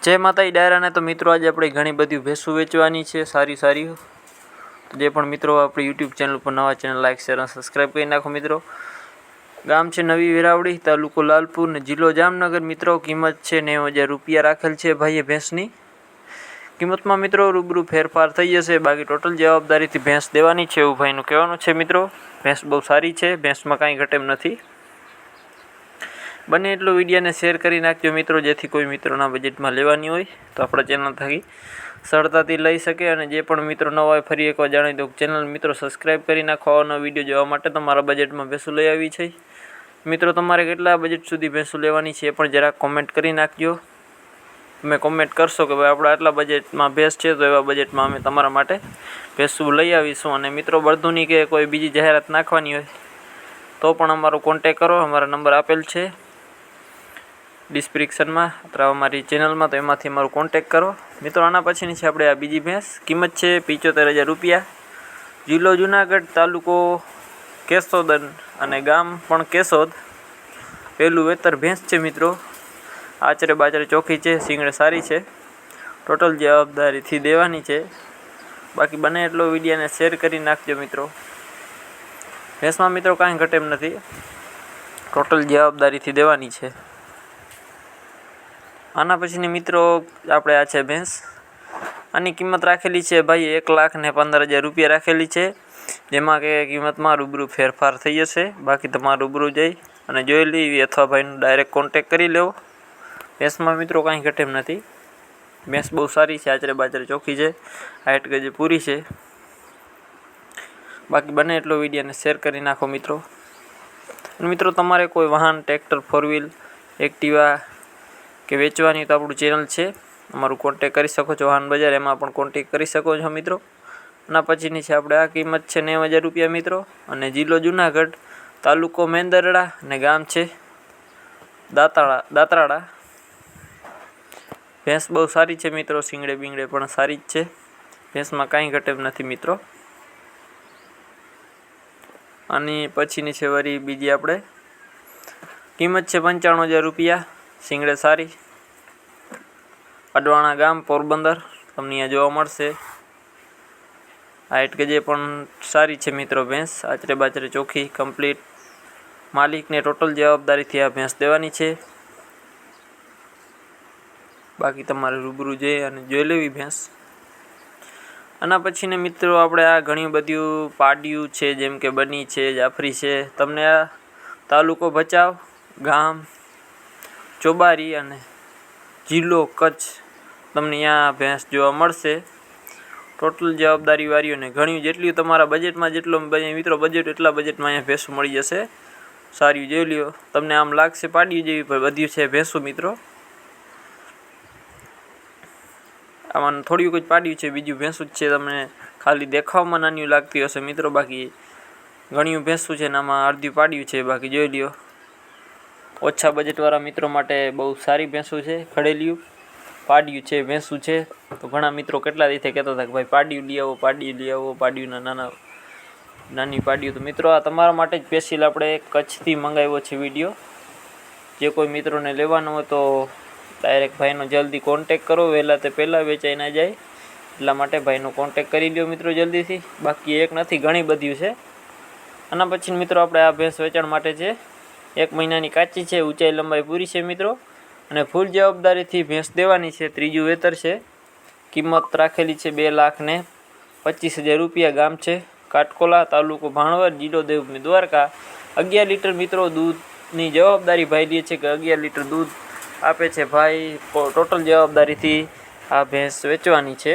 જય માતાજી ડાયરાને તો મિત્રો આજે આપણે ઘણી બધી ભેંસું વેચવાની છે સારી તો જે પણ મિત્રો આપણી યુટ્યુબ ચેનલ પર નવા ચેનલ લાઈક શેર અને સબસ્ક્રાઈબ કરી નાખો મિત્રો। ગામ છે નવી વેરાવળી, તાલુકો લાલપુર ને જિલ્લો જામનગર। મિત્રો કિંમત છે 90,000 રૂપિયા રાખેલ છે ભાઈએ ભેંસની। કિંમતમાં મિત્રો રૂબરૂ ફેરફાર થઈ જશે, બાકી ટોટલ જવાબદારીથી ભેંસ દેવાની છે એવું ભાઈનું કહેવાનું છે। મિત્રો ભેંસ બહુ સારી છે, ભેંસમાં કાંઈ ઘટે એમ નથી। બને એટલો વિડીયોને શેર કરી નાખજો મિત્રો, જેથી કોઈ મિત્રોના બજેટમાં લેવાની હોય તો આપણા ચેનલ થકી સરળતાથી લઈ શકે। અને જે પણ મિત્રો નવા હોય ફરી એકવાર જણાવી દઉં, ચેનલ મિત્રો સબસ્ક્રાઈબ કરી નાખો આવવાનો વિડીયો જોવા માટે। તમારા બજેટમાં ભેંસું લઈ આવી છે મિત્રો, તમારે કેટલા બજેટ સુધી ભેંસું લેવાની છે એ પણ જરાક કોમેન્ટ કરી નાખજો। તમે કોમેન્ટ કરશો કે ભાઈ આપણે આટલા બજેટમાં ભેંસ છે તો એવા બજેટમાં અમે તમારા માટે ભેંસું લઈ આવીશું। અને મિત્રો બળદુની કે કોઈ બીજી જાહેરાત નાખવાની હોય તો પણ અમારો કોન્ટેક કરો, અમારા નંબર આપેલ છે ડિસ્ક્રિપ્શનમાં અથવા અમારી ચેનલમાં, તો એમાંથી અમારો કોન્ટેક કરો મિત્રો। આના પછીની છે આપણે આ બીજી ભેંસ, કિંમત છે 75,000 રૂપિયા। જિલ્લો જુનાગઢ, તાલુકો કેશોદ અને ગામ પણ કેશોદ। પહેલું વેતર ભેંસ છે મિત્રો, આચરે બાચરે ચોખ્ખી છે, શીંગડે સારી છે, ટોટલ જવાબદારીથી દેવાની છે। બાકી બને એટલો વિડીયોને શેર કરી નાખજો મિત્રો। ભેંસમાં મિત્રો કાંઈ ઘટે એમ નથી, ટોટલ જવાબદારીથી દેવાની છે। આના પછીની મિત્રો આપણે આ છે ભેંસ, આની કિંમત રાખેલી છે ભાઈ 1,15,000 રૂપિયા રાખેલી છે, જેમાં કે કિંમતમાં રૂબરૂ ફેરફાર થઈ જશે। બાકી તમારે રૂબરૂ જઈ અને જોઈ લેવી અથવા ભાઈનો ડાયરેક્ટ કોન્ટેક કરી લેવો। ભેંસમાં મિત્રો કાંઈ ઘટે એમ નથી, ભેંસ બહુ સારી છે, આચરે બાચરે ચોખ્ખી છે, હાઈટ ગજે પૂરી છે। બાકી બને એટલો વિડીયોને શેર કરી નાખો મિત્રો। અને મિત્રો તમારે કોઈ વાહન, ટ્રેક્ટર, 4 વ્હીલ, એક્ટિવા કે વેચવાની તો આપણું ચેનલ છે, અમારું કોન્ટેક કરી શકો છો, વાહન બજાર એમાં પણ કોન્ટેક કરી શકો છો મિત્રો। આના પછીની છે આપણે આ કિંમત છે 90,000 રૂપિયા મિત્રો। અને જિલ્લો જુનાગઢ, તાલુકો મેંદરડા અને ગામ છે દાતરાડા। ભેંસ બહુ સારી છે મિત્રો, શીંગડે બીંગડે પણ સારી જ છે, ભેંસમાં કાંઈ ઘટે નથી મિત્રો। આની પછીની છે વળી બીજી આપણે, કિંમત છે 95,000 રૂપિયા, શીંગડે સારી, અડવાણા ગામ પોરબંદર તમને અહીંયા જોવા મળશે। હાઈટ ગજે પણ સારી છે મિત્રો ભેંસ, આચરે બાચરે ચોખ્ખી કમ્પ્લીટ, માલિકને ટોટલ જવાબદારીથી આ ભેંસ દેવાની છે। બાકી તમારે રૂબરૂ જઈ અને જોઈ લેવી ભેંસ। આના પછીને મિત્રો આપણે આ ઘણી બધું પાડ્યું છે, જેમ કે બની છે, જાફરી છે, તમને આ તાલુકો ભચાઉ, ગામ ચોબારી અને જિલ્લો કચ્છ તમને અહીંયા ભેંસ જોવા મળશે। ટોટલ જવાબદારી વાળીઓને ઘણી જેટલી તમારા બજેટમાં જેટલો મિત્રો બજેટ એટલા બજેટમાં અહીંયા ભેંસું મળી જશે। સારી જોઈ લ્યો, તમને આમ લાગશે પાડ્યું જેવી, પણ બધું છે ભેંસું મિત્રો। આમાં થોડીક જ પાડ્યું છે, બીજું ભેંસું જ છે, તમને ખાલી દેખાવમાં નાની લાગતી હશે મિત્રો, બાકી ઘણી ભેંસું છે ને આમાં અડધી પાડ્યું છે। બાકી જોઈ લ્યો, ઓછા બજેટવાળા મિત્રો માટે બહુ સારી ભેંસું છે, ખડેલિયું પાડ્યું છે, ભેંસું છે। તો ઘણા મિત્રો કેટલા દિવસે કહેતા હતા કે ભાઈ પાડ્યું લઈ આવો, પાડ્યું લઈ આવો, પાડ્યુંના નાની પાડ્યું। તો મિત્રો આ તમારા માટે જ સ્પેશિયલ આપણે કચ્છથી મંગાવ્યો છે વિડીયો। જે કોઈ મિત્રોને લેવાનો હોય તો ડાયરેક્ટ ભાઈનો જલ્દી કોન્ટેક કરો, વહેલા તે પહેલાં વેચાઈ ના જાય, એટલા માટે ભાઈનો કોન્ટેક કરી લ્યો મિત્રો જલ્દીથી। બાકી એક નથી, ઘણી બધી છે। આના પછી મિત્રો આપણે આ ભેંસ વેચાણ માટે છે, 1 મહિનાની કાચી છે, ઊંચાઈ લંબાઈ પૂરી છે મિત્રો, અને ફૂલ જવાબદારીથી ભેંસ દેવાની છે। ત્રીજું વેતર છે, કિંમત રાખેલી છે 2,25,000 રૂપિયા। ગામ છે કાટકોલા, તાલુકો ભાણવર, જિલ્લો દેવભૂમિ દ્વારકા। 11 લીટર મિત્રો દૂધની જવાબદારી ભાઈ લે છે, કે 11 લીટર દૂધ આપે છે ભાઈ, ટોટલ જવાબદારીથી આ ભેંસ વેચવાની છે।